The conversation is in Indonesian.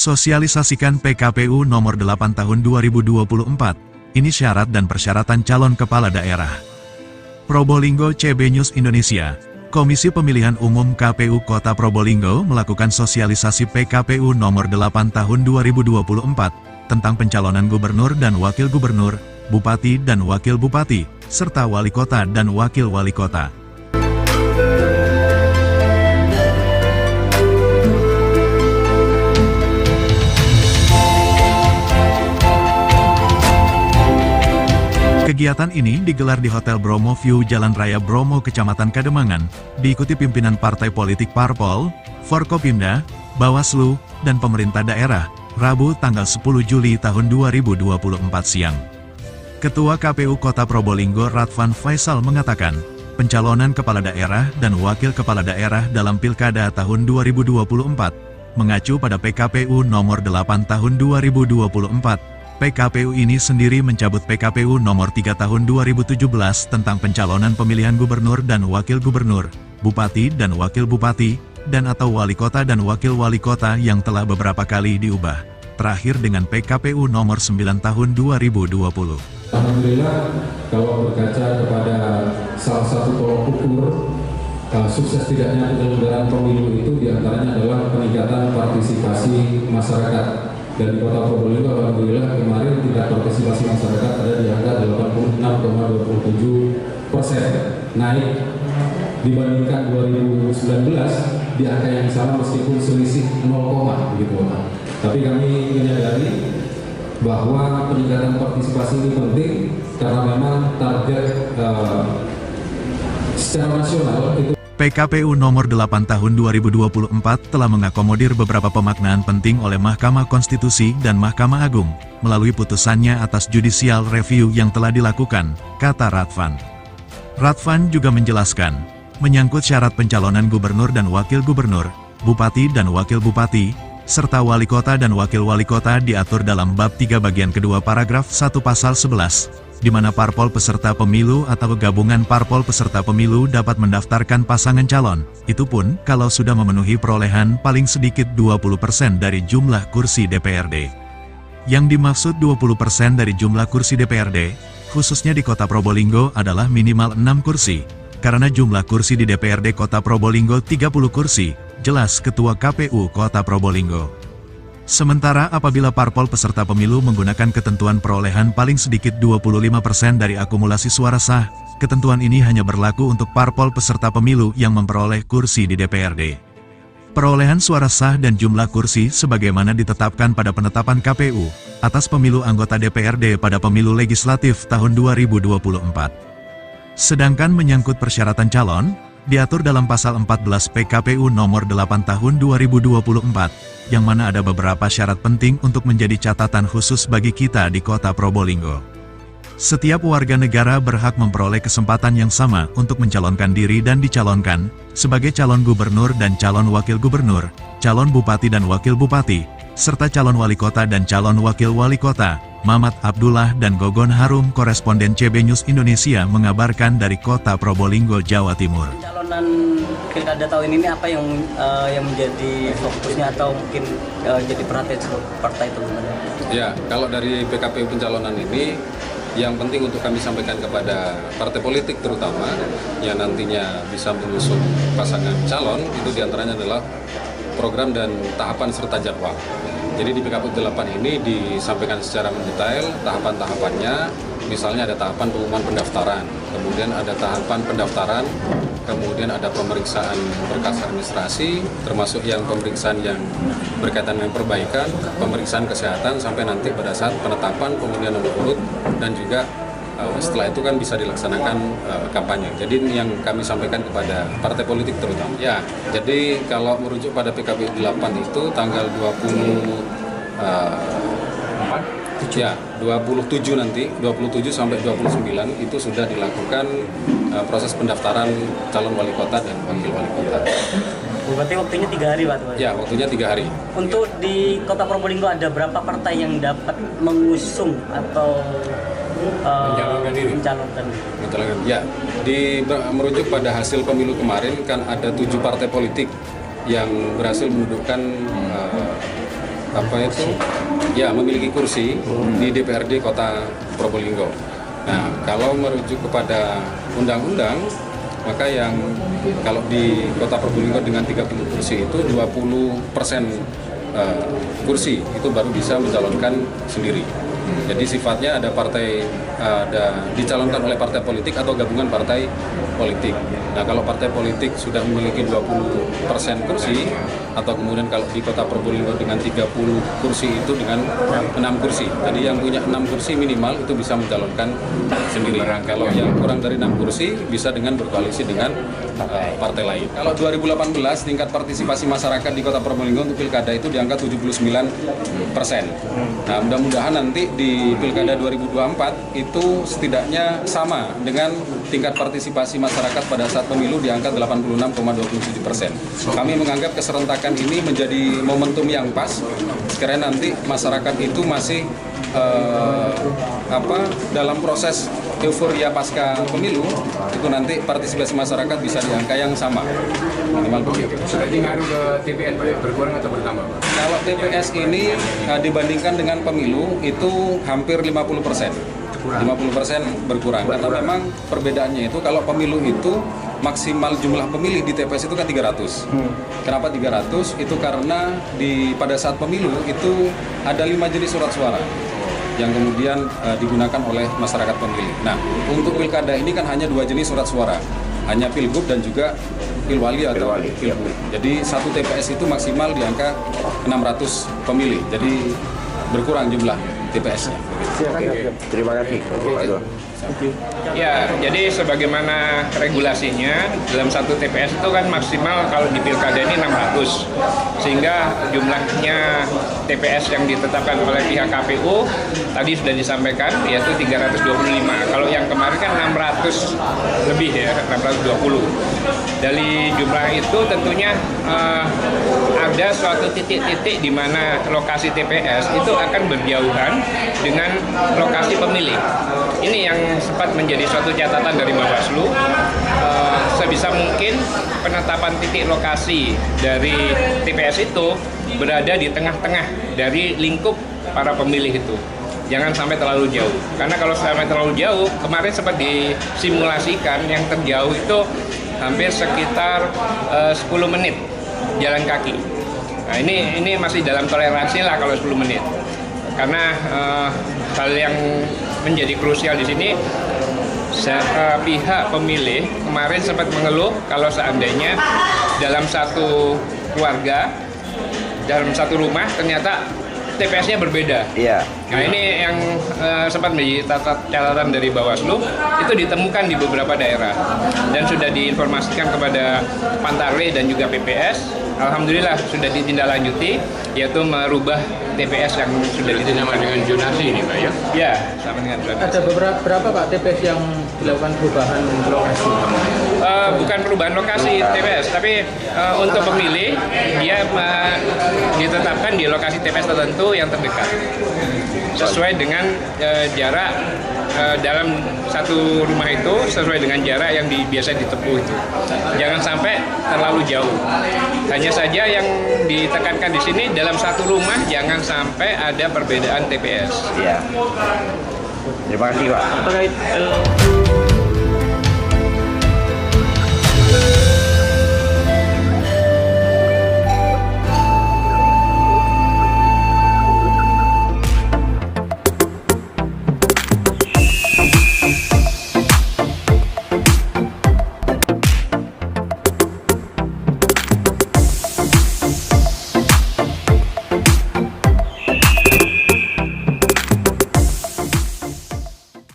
Sosialisasikan PKPU Nomor 8 Tahun 2024. Ini syarat dan persyaratan calon kepala daerah. Probolinggo CB News Indonesia. Komisi Pemilihan Umum KPU Kota Probolinggo melakukan sosialisasi PKPU Nomor 8 Tahun 2024 tentang pencalonan gubernur dan wakil gubernur, bupati dan wakil bupati, serta wali kota dan wakil wali kota. Kegiatan ini digelar di Hotel Bromo View Jalan Raya Bromo, Kecamatan Kademangan, diikuti pimpinan partai politik Parpol, Forkopimda, Bawaslu, dan pemerintah daerah, Rabu tanggal 10 Juli tahun 2024 siang. Ketua KPU Kota Probolinggo Radvan Faisal mengatakan, pencalonan kepala daerah dan wakil kepala daerah dalam Pilkada tahun 2024, mengacu pada PKPU Nomor 8 Tahun 2024, PKPU ini sendiri mencabut PKPU Nomor 3 Tahun 2017 tentang pencalonan pemilihan gubernur dan wakil gubernur, bupati dan wakil bupati, dan atau wali kota dan wakil wali kota yang telah beberapa kali diubah, terakhir dengan PKPU Nomor 9 Tahun 2020. Alhamdulillah, kalau berkaca kepada salah satu tolok ukur sukses tidaknya penyelenggaraan pemilu itu diantaranya adalah peningkatan partisipasi masyarakat. Dan di Kota Probolinggo, alhamdulillah kemarin tingkat partisipasi masyarakat ada di angka 86,27%, naik dibandingkan 2019 di angka yang sama meskipun selisih 0, gitu. Tapi kami menyadari bahwa peningkatan partisipasi ini penting karena memang target secara nasional itu. PKPU Nomor 8 Tahun 2024 telah mengakomodir beberapa pemaknaan penting oleh Mahkamah Konstitusi dan Mahkamah Agung, melalui putusannya atas judicial review yang telah dilakukan, kata Radvan. Radvan juga menjelaskan, menyangkut syarat pencalonan gubernur dan wakil gubernur, bupati dan wakil bupati, serta wali kota dan wakil wali kota diatur dalam bab 3 bagian kedua paragraf 1 pasal 11. Di mana parpol peserta pemilu atau gabungan parpol peserta pemilu dapat mendaftarkan pasangan calon, itu pun kalau sudah memenuhi perolehan paling sedikit 20% dari jumlah kursi DPRD. Yang dimaksud 20% dari jumlah kursi DPRD, khususnya di Kota Probolinggo adalah minimal 6 kursi, karena jumlah kursi di DPRD Kota Probolinggo 30 kursi, jelas Ketua KPU Kota Probolinggo. Sementara apabila parpol peserta pemilu menggunakan ketentuan perolehan paling sedikit 25% dari akumulasi suara sah, ketentuan ini hanya berlaku untuk parpol peserta pemilu yang memperoleh kursi di DPRD. Perolehan suara sah dan jumlah kursi sebagaimana ditetapkan pada penetapan KPU atas pemilu anggota DPRD pada pemilu legislatif tahun 2024. Sedangkan menyangkut persyaratan calon, diatur dalam pasal 14 PKPU Nomor 8 Tahun 2024, yang mana ada beberapa syarat penting untuk menjadi catatan khusus bagi kita di Kota Probolinggo. Setiap warga negara berhak memperoleh kesempatan yang sama untuk mencalonkan diri dan dicalonkan sebagai calon gubernur dan calon wakil gubernur, calon bupati dan wakil bupati, serta calon wali kota dan calon wakil wali kota. Mamat Abdullah dan Gogon Harum, koresponden CB News Indonesia mengabarkan dari Kota Probolinggo, Jawa Timur. Pencalonan Pilkada tahun ini apa yang menjadi fokusnya atau mungkin jadi perhatian partai itu? Ya, kalau dari PKPU pencalonan ini, yang penting untuk kami sampaikan kepada partai politik terutama yang nantinya bisa mengusung pasangan calon, itu diantaranya adalah program dan tahapan serta jadwal. Jadi di PKPU 8 ini disampaikan secara mendetail tahapan-tahapannya, misalnya ada tahapan pengumuman pendaftaran, kemudian ada tahapan pendaftaran, kemudian ada pemeriksaan berkas administrasi, termasuk yang pemeriksaan yang berkaitan dengan perbaikan, pemeriksaan kesehatan, sampai nanti pada saat penetapan pengundian nomor urut, dan juga setelah itu kan bisa dilaksanakan kampanye. Jadi ini yang kami sampaikan kepada partai politik terutama. Ya, jadi kalau merujuk pada PKPU 8 itu tanggal 27 nanti, 27 sampai 29 itu sudah dilakukan proses pendaftaran calon wali kota dan wakil wali kota. Berarti waktunya 3 hari, Pak? Ya, waktunya 3 hari. Untuk di Kota Probolinggo ada berapa partai yang dapat mengusung atau Mencalonkan diri. Ya, merujuk pada hasil pemilu kemarin kan ada 7 partai politik yang berhasil mendudukkan memiliki kursi di DPRD Kota Probolinggo. Nah, kalau merujuk kepada undang-undang, maka yang kalau di Kota Probolinggo dengan 30 kursi itu 20% kursi itu baru bisa mencalonkan sendiri. Jadi sifatnya ada dicalonkan oleh partai politik atau gabungan partai politik. Nah, kalau partai politik sudah memiliki 20% kursi, atau kemudian kalau di Kota Probolinggo dengan 30 kursi itu dengan 6 kursi. Jadi yang punya 6 kursi minimal itu bisa mencalonkan sendiri. Kalau yang kurang dari 6 kursi bisa dengan berkoalisi dengan partai lain. Kalau 2018 tingkat partisipasi masyarakat di Kota Probolinggo untuk pilkada itu di angka 79%. Nah, mudah-mudahan nanti di pilkada 2024 itu setidaknya sama dengan tingkat partisipasi masyarakat pada saat pemilu di angka 86,27%. Kami menganggap keserentakan ini menjadi momentum yang pas karena nanti masyarakat itu masih dalam proses euforia pasca pemilu, itu nanti partisipasi masyarakat bisa di angka yang sama, minimal begitu. Sudah ngaruh ke TPS, Pak, berkurang atau bertambah, Pak? Kalau TPS ini dibandingkan dengan pemilu itu hampir 50%. 50% berkurang, karena memang perbedaannya itu kalau pemilu itu maksimal jumlah pemilih di TPS itu kan 300. Kenapa 300? Itu karena pada saat pemilu itu ada 5 jenis surat suara yang kemudian digunakan oleh masyarakat pemilih. Nah, untuk pilkada ini kan hanya 2 jenis surat suara, hanya pilgub dan juga pilwali atau pilgub. Jadi satu TPS itu maksimal di angka 600 pemilih. Jadi berkurang jumlah TPS-nya. Terima kasih. Ya, jadi sebagaimana regulasinya dalam satu TPS itu kan maksimal kalau di pilkada ini 600, sehingga jumlahnya TPS yang ditetapkan oleh pihak KPU tadi sudah disampaikan yaitu 325. Kalau yang kemarin kan 600 lebih ya, 620. Dari jumlah itu tentunya ada suatu titik-titik di mana lokasi TPS itu akan berjauhan dengan lokasi pemilih. Ini yang sempat menjadi suatu catatan dari Bawaslu. Sebisa mungkin penetapan titik lokasi dari TPS itu berada di tengah-tengah dari lingkup para pemilih itu. Jangan sampai terlalu jauh. Karena kalau sampai terlalu jauh, kemarin sempat disimulasikan yang terjauh itu hampir sekitar 10 menit jalan kaki. Nah, ini masih dalam toleransi lah kalau 10 menit. Karena hal yang menjadi krusial di sini, pihak pemilih kemarin sempat mengeluh kalau seandainya dalam satu keluarga, dalam satu rumah ternyata TPS-nya berbeda. Iya. Nah, ini yang sempat menjadi catatan dari Bawaslu, itu ditemukan di beberapa daerah dan sudah diinformasikan kepada Pantarlih dan juga PPS. Alhamdulillah sudah ditindaklanjuti, yaitu merubah TPS yang sudah sama dengan zonasi ini, Pak, ya? Ya, sama dengan zonasi. Ada berapa Pak TPS yang dilakukan perubahan lokasi? Bukan perubahan lokasi TPS, tapi untuk pemilih dia ditetapkan di lokasi TPS tertentu yang terdekat sesuai dengan jarak dalam satu rumah itu sesuai dengan jarak yang biasa ditempuh itu. Jangan sampai terlalu jauh. Hanya saja yang ditekankan di sini dalam satu rumah jangan sampai ada perbedaan TPS. Iya. Terima kasih, Pak. Terkait